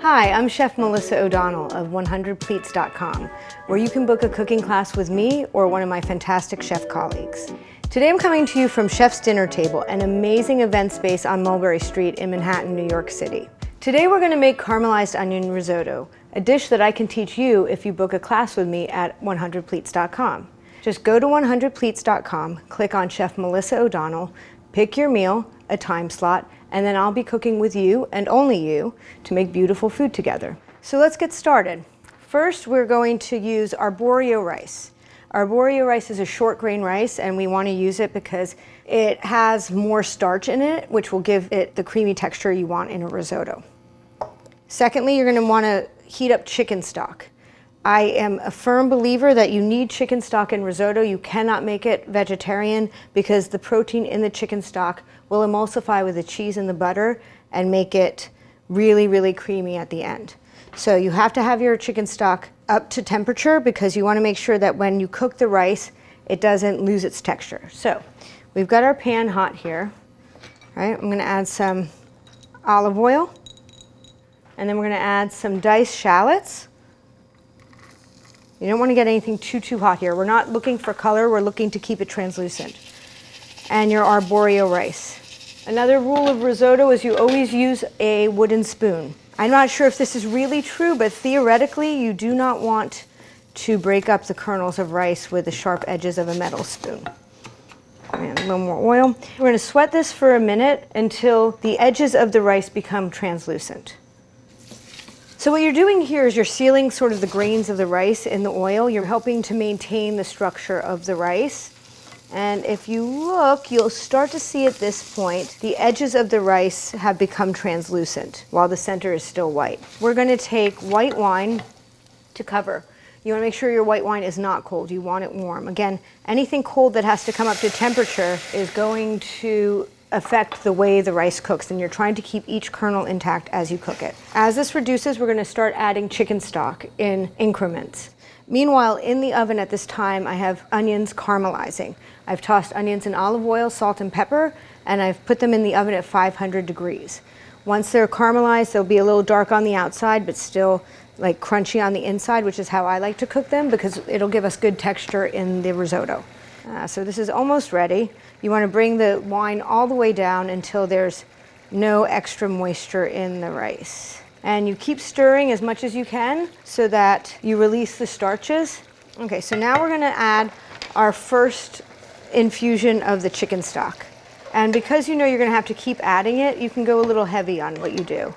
Hi, I'm Chef Melissa O'Donnell of 100pleats.com, where you can book a cooking class with me or one of my fantastic chef colleagues. Today I'm coming to you from Chef's Dinner Table, an amazing event space on Mulberry Street in Manhattan, New York City. Today we're going to make caramelized onion risotto, a dish that I can teach you if you book a class with me at 100pleats.com. Just go to 100pleats.com, click on Chef Melissa O'Donnell, pick your meal, a time slot, and then I'll be cooking with you and only you to make beautiful food together. So let's get started. First, we're going to use arborio rice. Arborio rice is a short grain rice, and we want to use it because it has more starch in it, which will give it the creamy texture you want in a risotto. Secondly, you're going to want to heat up chicken stock. I am a firm believer that you need chicken stock in risotto. You cannot make it vegetarian because the protein in the chicken stock will emulsify with the cheese and the butter and make it really, really creamy at the end. So you have to have your chicken stock up to temperature because you want to make sure that when you cook the rice, it doesn't lose its texture. So we've got our pan hot here. All right, I'm going to add some olive oil, and then we're going to add some diced shallots. You don't want to get anything too hot here. We're not looking for color, we're looking to keep it translucent. And your arborio rice. Another rule of risotto is you always use a wooden spoon. I'm not sure if this is really true, but theoretically you do not want to break up the kernels of rice with the sharp edges of a metal spoon. And a little more oil. We're going to sweat this for a minute until the edges of the rice become translucent. So what you're doing here is you're sealing sort of the grains of the rice in the oil. You're helping to maintain the structure of the rice. And if you look, you'll start to see at this point, the edges of the rice have become translucent while the center is still white. We're going to take white wine to cover. You want to make sure your white wine is not cold. You want it warm. Again, anything cold that has to come up to temperature is going to affect the way the rice cooks, and you're trying to keep each kernel intact as you cook it. As this reduces, we're going to start adding chicken stock in increments. Meanwhile, in the oven at this time, I have onions caramelizing. I've tossed onions in olive oil, salt, and pepper, and I've put them in the oven at 500 degrees. Once they're caramelized, they'll be a little dark on the outside, but still like crunchy on the inside, which is how I like to cook them because it'll give us good texture in the risotto. So this is almost ready. You want to bring the wine all the way down until there's no extra moisture in the rice. And you keep stirring as much as you can so that you release the starches. Okay, so now we're going to add our first infusion of the chicken stock. And because you know you're going to have to keep adding it, you can go a little heavy on what you do.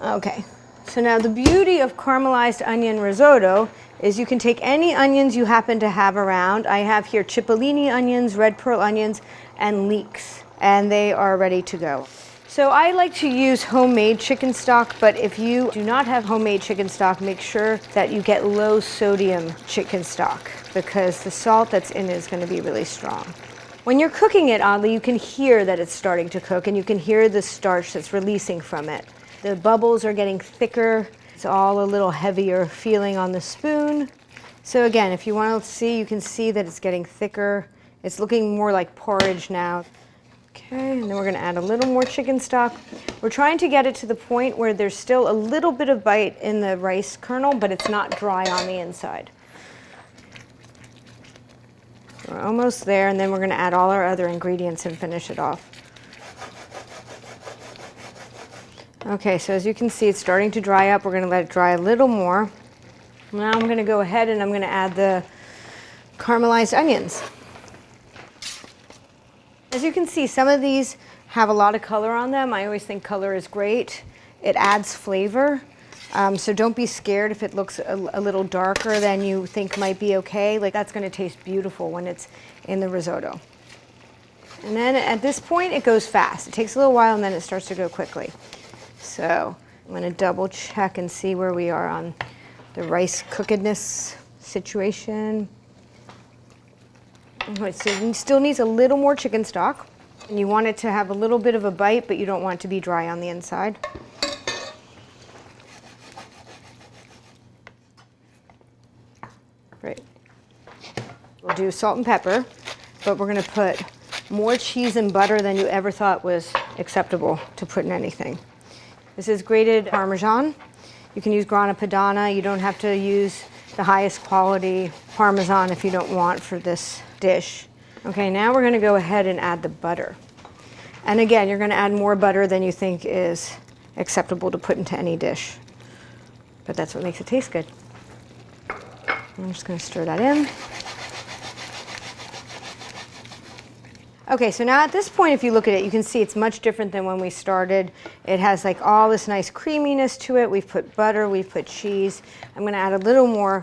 Okay, so now the beauty of caramelized onion risotto is you can take any onions you happen to have around. I have here cipollini onions, red pearl onions, and leeks, and they are ready to go. So I like to use homemade chicken stock, but if you do not have homemade chicken stock, make sure that you get low sodium chicken stock because the salt that's in it is going to be really strong. When you're cooking it, oddly, you can hear that it's starting to cook, and you can hear the starch that's releasing from it. The bubbles are getting thicker. It's all a little heavier feeling on the spoon. So again, if you want to see, you can see that it's getting thicker. It's looking more like porridge now. Okay, and then we're going to add a little more chicken stock. We're trying to get it to the point where there's still a little bit of bite in the rice kernel, but it's not dry on the inside. So we're almost there, and then we're going to add all our other ingredients and finish it off. Okay, so as you can see, it's starting to dry up. We're going to let it dry a little more. Now I'm going to go ahead and I'm going to add the caramelized onions. As you can see, some of these have a lot of color on them. I always think color is great. It adds flavor. So don't be scared if it looks a little darker than you think might be okay. Like that's going to taste beautiful when it's in the risotto. And then at this point, it goes fast. It takes a little while and then it starts to go quickly. So I'm going to double check and see where we are on the rice cookedness situation. Okay, so it still needs a little more chicken stock. And you want it to have a little bit of a bite, but you don't want it to be dry on the inside. Great. We'll do salt and pepper, but we're going to put more cheese and butter than you ever thought was acceptable to put in anything. This is grated Parmesan. You can use Grana Padano. You don't have to use the highest quality Parmesan if you don't want for this dish. Okay, now we're gonna go ahead and add the butter. And again, you're gonna add more butter than you think is acceptable to put into any dish. But that's what makes it taste good. I'm just gonna stir that in. Okay, so now at this point, if you look at it, you can see it's much different than when we started. It has like all this nice creaminess to it. We've put butter, we've put cheese. I'm gonna add a little more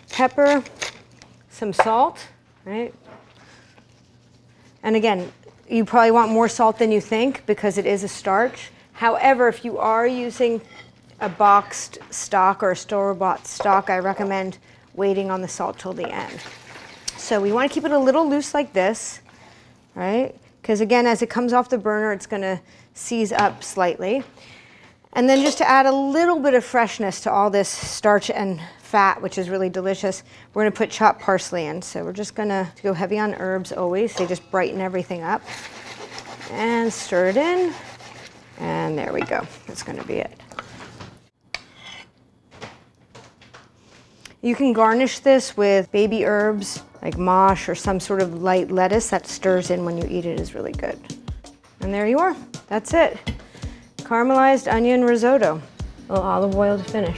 pepper, some salt, right? And again, you probably want more salt than you think because it is a starch. However, if you are using a boxed stock or a store-bought stock, I recommend waiting on the salt till the end. So we wanna keep it a little loose like this. Right? Because again, as it comes off the burner, it's gonna seize up slightly. And then just to add a little bit of freshness to all this starch and fat, which is really delicious, we're gonna put chopped parsley in. So we're just gonna go heavy on herbs always. They just brighten everything up. And stir it in. And there we go. That's gonna be it. You can garnish this with baby herbs like mosh or some sort of light lettuce that stirs in when you eat it is really good. And there you are. That's it. Caramelized onion risotto. A little olive oil to finish.